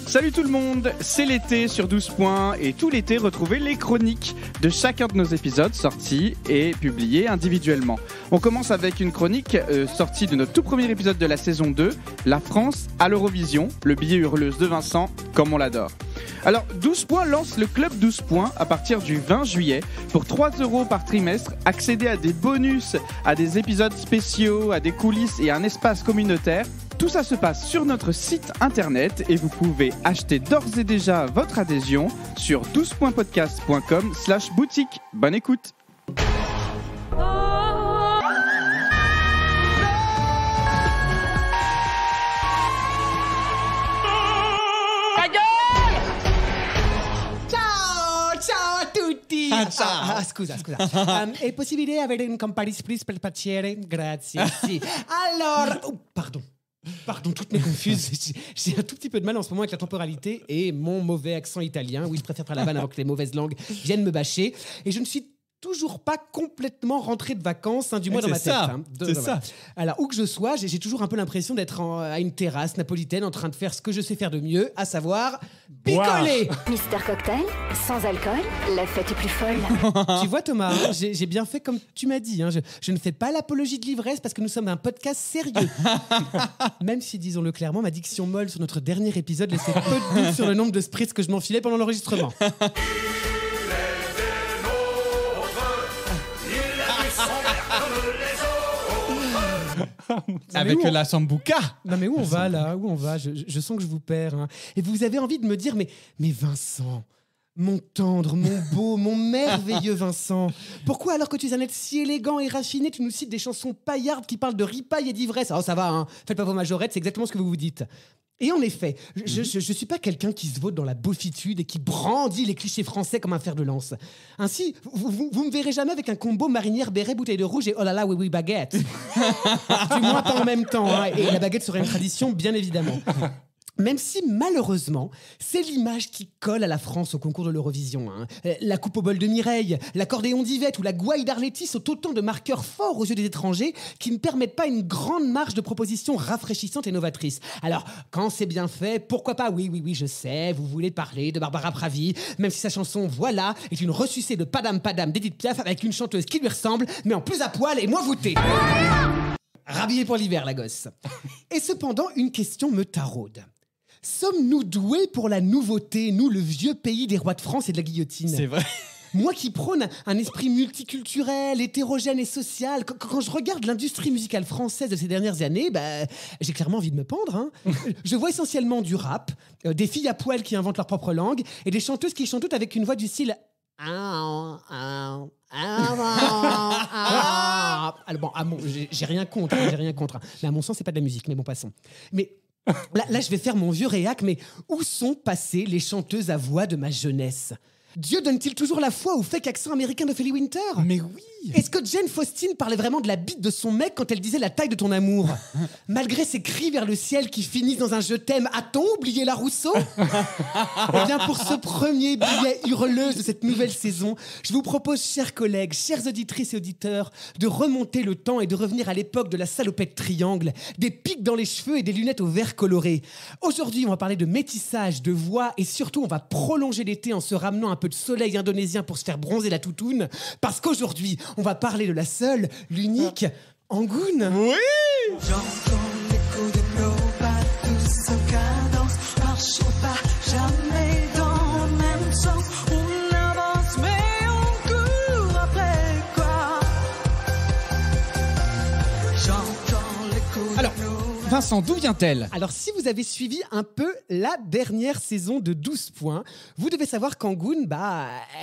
Salut tout le monde, c'est l'été sur 12 points et tout l'été retrouvez les chroniques de chacun de nos épisodes sortis et publiés individuellement. On commence avec une chronique sortie de notre tout premier épisode de la saison 2, La France à l'Eurovision, le billet hurleuse de Vincent, comme on l'adore. Alors 12 points lance le club 12 points à partir du 20 juillet pour 3 € par trimestre, accéder à des bonus, à des épisodes spéciaux, à des coulisses et à un espace communautaire. Tout ça se passe sur notre site internet et vous pouvez acheter d'ores et déjà votre adhésion sur 12pointpodcast.com/boutique. Bonne écoute. Scusa. È possibile avere un Campari Spritz per piacere? Grazie. Sì. Alors, Pardon, toutes mes confuses. J'ai un tout petit peu de mal en ce moment avec la temporalité et mon mauvais accent italien. Oui, je préfère faire la vanne avant que les mauvaises langues viennent me bâcher. Et je ne suis toujours pas complètement rentré de vacances, du moins dans ma tête. C'est ça. Alors, où que je sois, j'ai toujours un peu l'impression d'être à une terrasse napolitaine en train de faire ce que je sais faire de mieux, à savoir picoler. Mister Cocktail, sans alcool, la fête est plus folle. Tu vois Thomas, j'ai bien fait comme tu m'as dit. Je ne fais pas l'apologie de l'ivresse parce que nous sommes un podcast sérieux. Même si, disons-le clairement, ma diction molle sur notre dernier épisode laissait peu de doute sur le nombre de spritz que je m'enfilais pendant l'enregistrement. Avec la sambuca. Non mais où on va là? Où on va? Je sens que je vous perds. Et vous avez envie de me dire, mais Vincent, mon tendre, mon beau, mon merveilleux Vincent, pourquoi alors que tu es un être si élégant et raffiné, tu nous cites des chansons paillardes qui parlent de ripaille et d'ivresse? Oh ça va, faites pas vos majorettes, c'est exactement ce que vous vous dites. Et en effet, je suis pas quelqu'un qui se vaut dans la beaufitude et qui brandit les clichés français comme un fer de lance. Ainsi, vous me verrez jamais avec un combo marinière, béret, bouteille de rouge et oh là là, oui, baguette. Du moins pas en même temps, et la baguette serait une tradition, bien évidemment. Même si, malheureusement, c'est l'image qui colle à la France au concours de l'Eurovision. La coupe au bol de Mireille, l'accordéon d'Yvette ou la gouaille d'Arletty sont autant de marqueurs forts aux yeux des étrangers qui ne permettent pas une grande marge de propositions rafraîchissantes et novatrices. Alors, quand c'est bien fait, pourquoi pas? Oui, je sais, vous voulez parler de Barbara Pravi, même si sa chanson « Voilà » est une ressucée de Padam Padam d'Edith Piaf avec une chanteuse qui lui ressemble, mais en plus à poil et moins voûtée. Rhabillée pour l'hiver, la gosse. Et cependant, une question me taraude. Sommes-nous doués pour la nouveauté, nous, le vieux pays des rois de France et de la guillotine? C'est vrai. Moi qui prône un esprit multiculturel, hétérogène et social, quand je regarde l'industrie musicale française de ces dernières années, j'ai clairement envie de me pendre. Je vois essentiellement du rap, des filles à poil qui inventent leur propre langue et des chanteuses qui chantent toutes avec une voix du style... Alors bon, j'ai rien contre. Mais à mon sens, c'est pas de la musique, mais bon, passons. Mais... Là, je vais faire mon vieux réac, mais où sont passées les chanteuses à voix de ma jeunesse? Dieu donne-t-il toujours la foi au fake accent américain de Philly Winter? Mais oui. Est-ce que Jane Faustin parlait vraiment de la bite de son mec quand elle disait la taille de ton amour? Malgré ses cris vers le ciel qui finissent dans un je t'aime, a-t-on oublié la Rousseau? Eh bien, pour ce premier billet hurleuse de cette nouvelle saison, je vous propose, chers collègues, chères auditrices et auditeurs, de remonter le temps et de revenir à l'époque de la salopette triangle, des pics dans les cheveux et des lunettes au vert coloré. Aujourd'hui, on va parler de métissage, de voix et surtout, on va prolonger l'été en se ramenant un peu de soleil indonésien pour se faire bronzer la toutoune, parce qu'aujourd'hui, on va parler de la seule, l'unique Angoune. Oui. J'entends l'écho de nos pas, tous en cadence, marchons pas jamais dans le même sens. On avance mais on court après quoi? J'entends l'écho de Alors, Vincent, d'où vient-elle? Alors, si vous avez suivi un peu la dernière saison de 12 points, vous devez savoir qu'Angoune,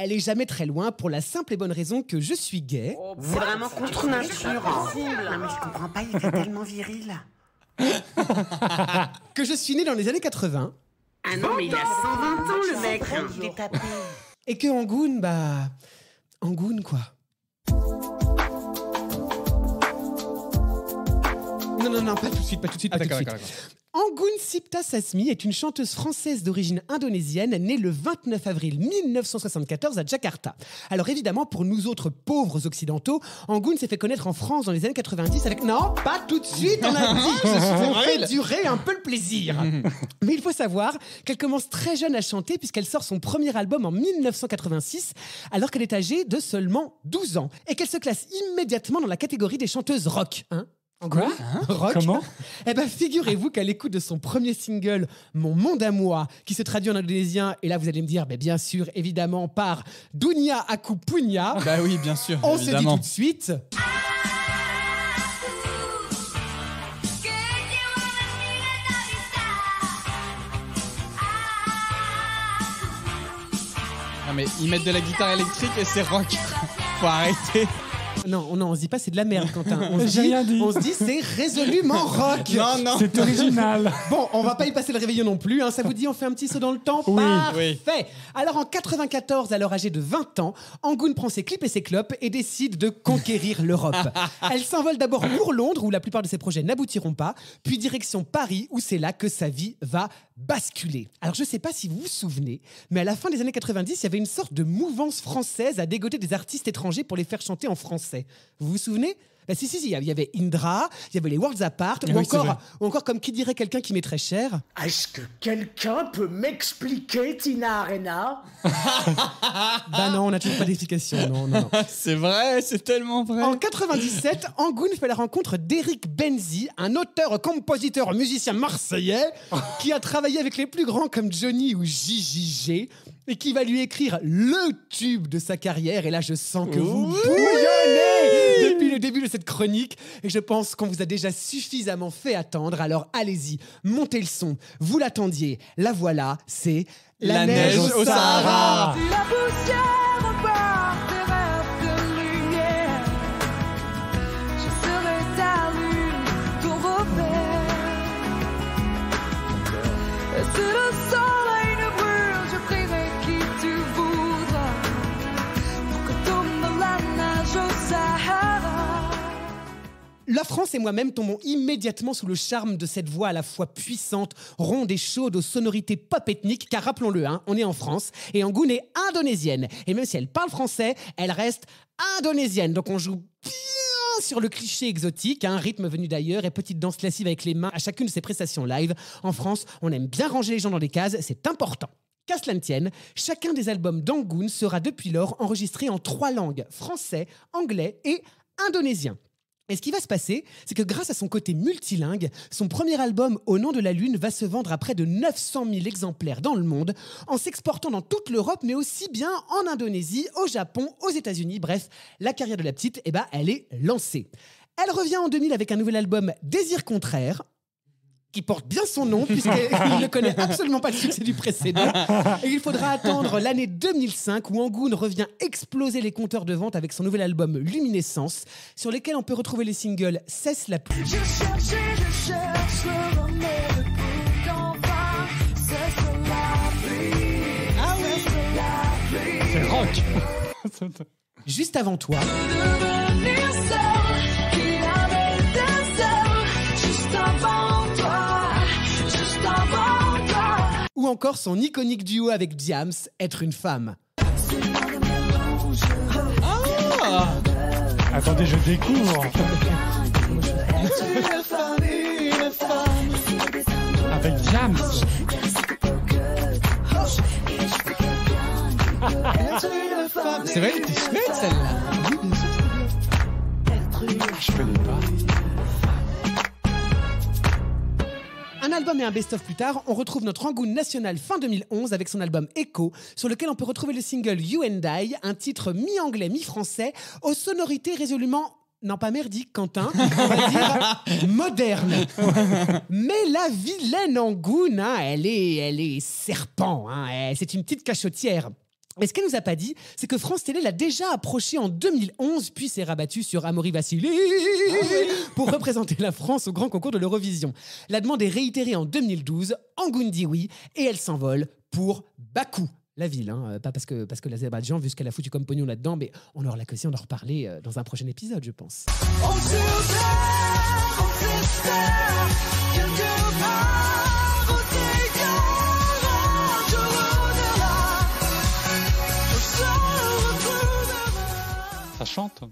elle est jamais très loin pour la simple et bonne raison que je suis gay. C'est vraiment contre nature. Non mais je comprends pas, il est tellement viril. Que je suis né dans les années 80. Ah non mais il a 120 ans le mec. Il est tapé. Et que Angoune, Angoune quoi. Non, pas tout de suite. D'accord. Angoon Sipta Sasmi est une chanteuse française d'origine indonésienne née le 29 avril 1974 à Jakarta. Alors évidemment, pour nous autres pauvres occidentaux, Angoon s'est fait connaître en France dans les années 90 avec... Non, pas tout de suite, on a dit on fait durer un peu le plaisir. Mais il faut savoir qu'elle commence très jeune à chanter puisqu'elle sort son premier album en 1986 alors qu'elle est âgée de seulement 12 ans et qu'elle se classe immédiatement dans la catégorie des chanteuses rock. Quoi ? Rock. Comment ? Eh ben, figurez-vous qu'à l'écoute de son premier single, Mon Monde à moi, qui se traduit en indonésien, et là vous allez me dire, bien sûr, évidemment, par Dunia Aku Punya, Bah oui, bien sûr. on se dit évidemment. tout de suite... Non mais ils mettent de la guitare électrique et c'est rock. Faut arrêter. Non, on se dit pas c'est de la merde, Quentin. J'ai rien dit. On se dit c'est résolument rock. Non. C'est original. Bon, on va pas y passer le réveillon non plus. Ça vous dit, on fait un petit saut dans le temps ? Oui. Parfait. Alors en 94, alors âgée de 20 ans, Angoon prend ses clips et ses clopes et décide de conquérir l'Europe. Elle s'envole d'abord pour Londres, où la plupart de ses projets n'aboutiront pas, puis direction Paris, où c'est là que sa vie va basculer. Alors je sais pas si vous vous souvenez, mais à la fin des années 90, il y avait une sorte de mouvance française à dégoter des artistes étrangers pour les faire chanter en français. Vous vous souvenez ? Si, il y avait Indra, il y avait les Worlds Apart, ou encore comme qui dirait quelqu'un qui m'est très cher. Est-ce que quelqu'un peut m'expliquer Tina Arena? Bah non, on n'a toujours pas d'explication, non. C'est vrai, c'est tellement vrai. En 97, Angoon fait la rencontre d'Eric Benzi, un auteur, compositeur, musicien marseillais qui a travaillé avec les plus grands comme Johnny ou JJG et qui va lui écrire le tube de sa carrière. Et là, je sens que vous bouillonnez depuis le début de cette chronique et je pense qu'on vous a déjà suffisamment fait attendre. Alors allez-y, montez le son. Vous l'attendiez, la voilà, c'est La neige au Sahara. Si la poussière repart tes rêves de lumière, je serai ta lune, ton repère. Et si le soleil ne brûle, je prierai qui tu voudras pour que tombe la neige au Sahara. La France et moi-même tombons immédiatement sous le charme de cette voix à la fois puissante, ronde et chaude aux sonorités pop ethniques, car rappelons-le, on est en France, et Angoon est indonésienne. Et même si elle parle français, elle reste indonésienne. Donc on joue bien sur le cliché exotique, rythme venu d'ailleurs et petite danse lascive avec les mains à chacune de ses prestations live. En France, on aime bien ranger les gens dans des cases, c'est important. Qu'à cela ne tienne, chacun des albums d'Angoon sera depuis lors enregistré en 3 langues, français, anglais et indonésien. Et ce qui va se passer, c'est que grâce à son côté multilingue, son premier album Au nom de la lune va se vendre à près de 900 000 exemplaires dans le monde, en s'exportant dans toute l'Europe, mais aussi bien en Indonésie, au Japon, aux États-Unis. Bref, la carrière de la petite, elle est lancée. Elle revient en 2000 avec un nouvel album Désir contraire, qui porte bien son nom, puisqu'il ne connaît absolument pas le succès du précédent. Et il faudra attendre l'année 2005, où Angoon revient exploser les compteurs de vente avec son nouvel album Luminescence, sur lesquels on peut retrouver les singles Cesse la pluie. Je cherche le remède pour qu'enfin cesse la pluie. Ah oui. Cesse la pluie. C'est rock. Juste avant toi, Devenir seul, qui avait été seul, juste avant toi, juste avant toi. ou encore son iconique duo avec Diams, Être une femme. Attendez, je découvre. Avec James. C'est vrai, elle était chouette celle-là. Oui, bien sûr. Je connais pas. Un album et un best-of plus tard, on retrouve notre Angoon national fin 2011 avec son album Echo, sur lequel on peut retrouver le single You and I, un titre mi-anglais, mi-français, aux sonorités résolument... Non, pas merdique, Quentin, on va dire moderne. Mais la vilaine Angoon, elle est serpent, c'est une petite cachotière. Et ce qu'elle nous a pas dit, c'est que France Télé l'a déjà approché en 2011, puis s'est rabattu sur Amaury Vassili pour représenter la France au grand concours de l'Eurovision. La demande est réitérée en 2012, Angoon dit oui, et elle s'envole pour Bakou. la ville, hein, pas parce que l'Azerbaïdjan, vu ce qu'elle a foutu comme pognon là-dedans, mais on aura l'occasion d'en reparler dans un prochain épisode, je pense. Ça chante.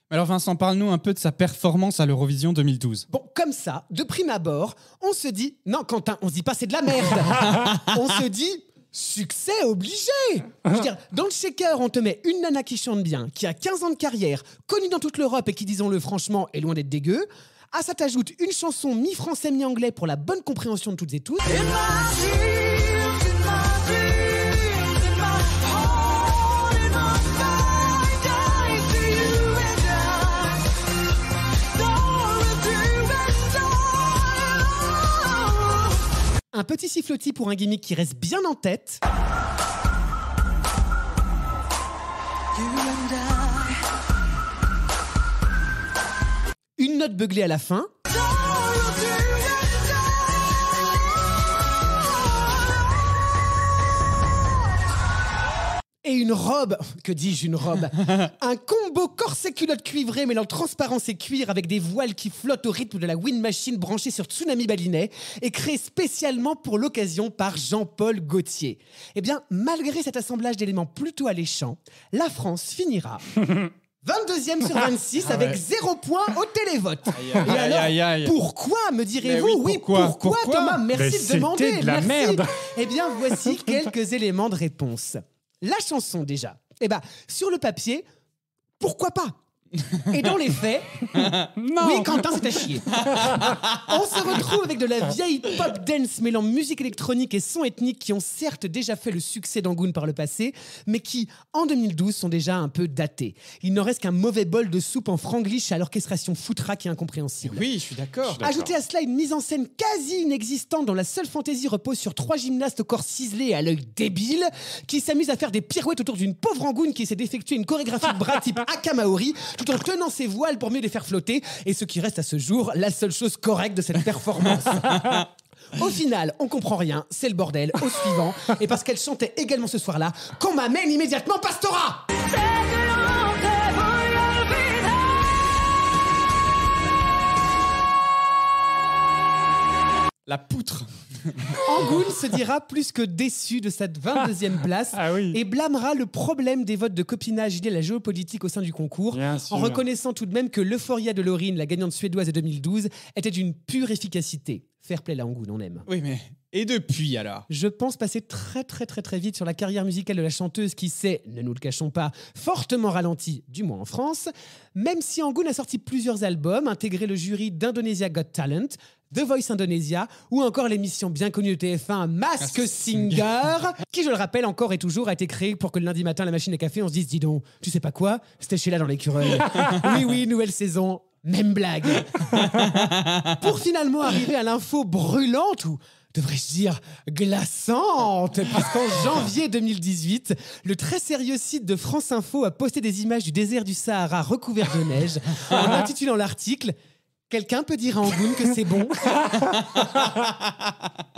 Alors Vincent, parle-nous un peu de sa performance à l'Eurovision 2012. Bon, comme ça, de prime abord, on se dit... Non, Quentin, on se dit pas c'est de la merde. On se dit... Succès obligé. Je veux dire, dans le shaker, on te met une nana qui chante bien, qui a 15 ans de carrière, connue dans toute l'Europe et qui, disons-le franchement, est loin d'être dégueu. À ça t'ajoute une chanson mi-français, mi-anglais pour la bonne compréhension de toutes et tous. Un petit sifflotis pour un gimmick qui reste bien en tête. Une note beuglée à la fin. Et une robe, que dis-je une robe, un combo corset-culotte cuivré mêlant transparence et cuir avec des voiles qui flottent au rythme de la wind machine branchée sur Tsunami Balinet et créé spécialement pour l'occasion par Jean-Paul Gaultier. Eh bien, malgré cet assemblage d'éléments plutôt alléchants, la France finira 22e sur 26 avec 0 point au télévote. Et alors, pourquoi, me direz-vous? Oui, pourquoi Thomas? Merci de demander. C'était de la merci. merde. Eh bien, voici quelques éléments de réponse. La chanson, déjà. Eh bien, sur le papier, pourquoi pas? Et dans les faits, oui, Quentin, c'est à chier. On se retrouve avec de la vieille pop dance mêlant musique électronique et son ethnique qui ont certes déjà fait le succès d'Angoune par le passé, mais qui, en 2012, sont déjà un peu datés. Il n'en reste qu'un mauvais bol de soupe en franglish à l'orchestration foutraque et incompréhensible. Oui, je suis d'accord. Ajoutez à cela une mise en scène quasi inexistante dont la seule fantaisie repose sur 3 gymnastes au corps ciselé et à l'œil débile qui s'amusent à faire des pirouettes autour d'une pauvre Angoune qui essaie d'effectuer une chorégraphie de bras type Akamaori tout en tenant ses voiles pour mieux les faire flotter, et ce qui reste à ce jour la seule chose correcte de cette performance. Au final, on comprend rien, c'est le bordel, au suivant, et parce qu'elle chantait également ce soir-là, qu'on m'amène immédiatement Pastora. La poutre. Angoune se dira plus que déçu de cette 22e place et blâmera le problème des votes de copinage liés à la géopolitique au sein du concours, en reconnaissant tout de même que l'euphoria de Laurine, la gagnante suédoise de 2012, était d'une pure efficacité. Fair play la Angoune, on aime. Oui, mais... Et depuis, alors? Je pense passer très vite sur la carrière musicale de la chanteuse qui s'est, ne nous le cachons pas, fortement ralentie, du moins en France, même si Angoune a sorti plusieurs albums, intégré le jury d'Indonesia Got Talent, The Voice Indonesia, ou encore l'émission bien connue de TF1 Mask Singer, qui, je le rappelle, encore et toujours a été créée pour que le lundi matin, la machine à café, on se dise, dis donc, tu sais pas quoi? C'était Sheila dans l'écureuil. Oui, nouvelle saison. Même blague. Pour finalement arriver à l'info brûlante, ou devrais-je dire glaçante, puisqu'en janvier 2018, le très sérieux site de France Info a posté des images du désert du Sahara recouvert de neige, en intitulant l'article « Quelqu'un peut dire à Angoune que c'est bon ?»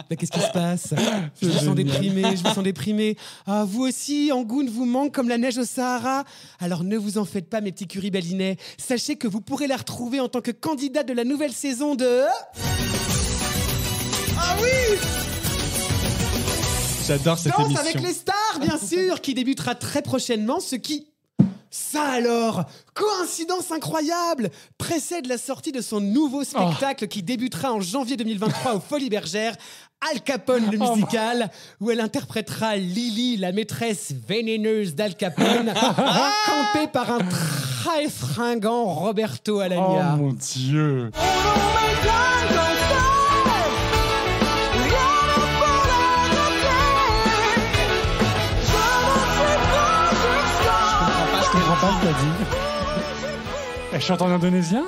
Mais qu'est-ce qui se passe? Je me sens déprimé. Ah, vous aussi, Angoune vous manque comme la neige au Sahara? Alors ne vous en faites pas, mes petits curibalinets. Sachez que vous pourrez la retrouver en tant que candidate de la nouvelle saison de... Ah oui! J'adore cette émission. Danse avec les stars, bien sûr, qui débutera très prochainement, ce qui... Ça alors, coïncidence incroyable, précède la sortie de son nouveau spectacle qui débutera en janvier 2023 au Folies Bergères, Al Capone le musical, où elle interprétera Lily, la maîtresse vénéneuse d'Al Capone, campée par un très fringant Roberto Alagna. Oh mon Dieu! Elle chante en indonésien?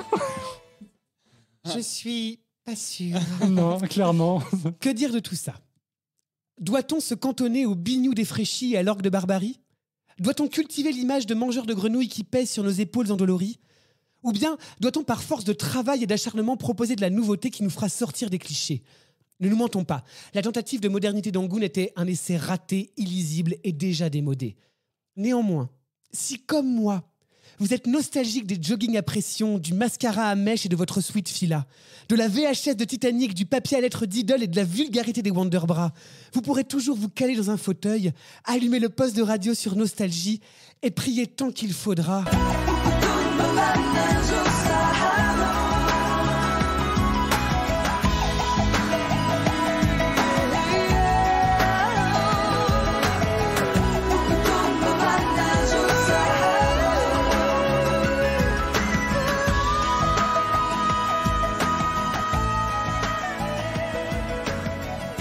Je suis pas sûre. Non, clairement. Que dire de tout ça? Doit-on se cantonner au bignou défraîchi et à l'orgue de barbarie? Doit-on cultiver l'image de mangeurs de grenouilles qui pèsent sur nos épaules endolories? Ou bien doit-on par force de travail et d'acharnement proposer de la nouveauté qui nous fera sortir des clichés? Ne nous mentons pas, la tentative de modernité d'Angoon était un essai raté, illisible et déjà démodé. Néanmoins, si comme moi, vous êtes nostalgique des joggings à pression, du mascara à mèche et de votre sweat fila, de la VHS de Titanic, du papier à lettres d'Idol et de la vulgarité des Wonderbras, vous pourrez toujours vous caler dans un fauteuil, allumer le poste de radio sur Nostalgie et prier tant qu'il faudra.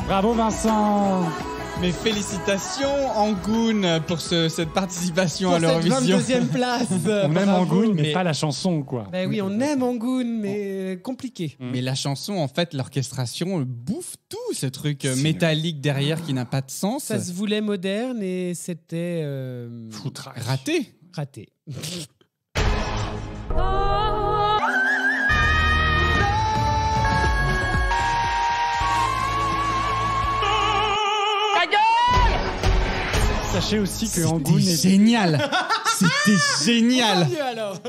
Bravo Vincent. Mes félicitations Angoon pour cette participation à Pour cette l'Eurovision. 22e place. On aime Bravo. Angoon, mais pas la chanson, quoi. Ben oui, on aime Angoon, mais compliqué. Mais la chanson, en fait, l'orchestration bouffe tout, ce truc métallique derrière qui n'a pas de sens. Ça se voulait moderne et c'était Foutraque. Raté. raté. Sachez aussi que Angoon est Génial. C'était génial. Mieux alors.